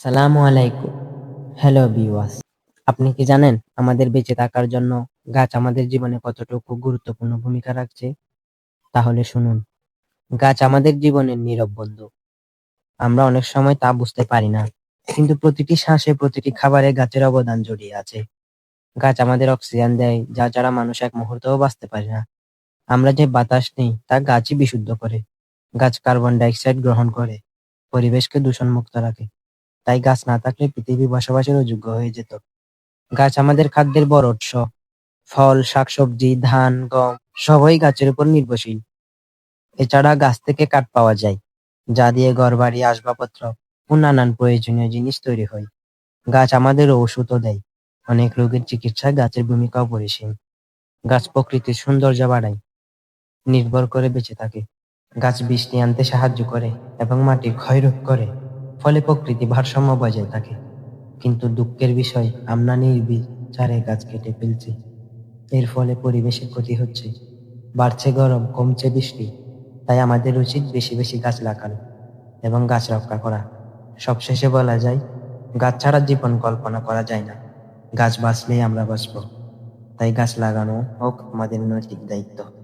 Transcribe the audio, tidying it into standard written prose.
সালামু আলাইকুম। Hello viewers. আপনি কি জানেন আমাদের বেঁচে থাকার জন্য গাছ আমাদের জীবনে কতটুকু গুরুত্বপূর্ণ ভূমিকা রাখছে? তাহলে শুনুন। গাছ আমাদের জীবনের নীরব বন্ধু। আমরা অনেক সময় তা বুঝতে পারি না। কিন্তু প্রতিটি শ্বাসে, প্রতিটি খাবারে গাছের অবদান জড়িয়ে আছে। গাছ আমাদের অক্সিজেন দেয়, যা ছাড়া মানুষ এক মুহূর্তও বাঁচতে পারে না। আমরা যে বাতাস নিই তা গাছই বিশুদ্ধ করে। গাছ কার্বন ডাই অক্সাইড গ্রহণ করে, পরিবেশকে দূষণমুক্ত রাখে। তাই গাছ না থাকলে পৃথিবী বসবাসের অযোগ্য হয়ে যেত। গাছ আমাদের খাদ্যের বড় উৎস। ফল, শাকসবজি, ধান, গম সবই গাছের উপর নির্ভরশীল। এছাড়া গাছ থেকে কাঠ পাওয়া যায়, যা দিয়ে ঘরবাড়ি, আসবাবপত্র ও নানান প্রয়োজনীয় জিনিস তৈরি হয়। গাছ আমাদের ঔষধও দেয়। অনেক রোগের চিকিৎসায় গাছের ভূমিকা অপরিসীম। গাছ প্রকৃতির সৌন্দর্য বাড়ায়, নির্ভর করে বেঁচে থাকে। গাছ বৃষ্টি আনতে সাহায্য করে এবং মাটির ক্ষয় রোধ করে। ফলে প্রকৃতি ভারসাম্য বজায় থাকে। কিন্তু দুঃখের বিষয়, আমরা নির্বিচারে গাছ কেটে ফেলছি। এর ফলে পরিবেশের ক্ষতি হচ্ছে, বাড়ছে গরম, কমছে বৃষ্টি। তাই আমাদের উচিত বেশি বেশি গাছ লাগানো এবং গাছ রক্ষা করা। সবশেষে বলা যায়, গাছ ছাড়া জীবন কল্পনা করা যায় না। গাছ বাঁচলেই আমরা বাঁচবো। তাই গাছ লাগানো হোক আমাদের নৈতিক দায়িত্ব।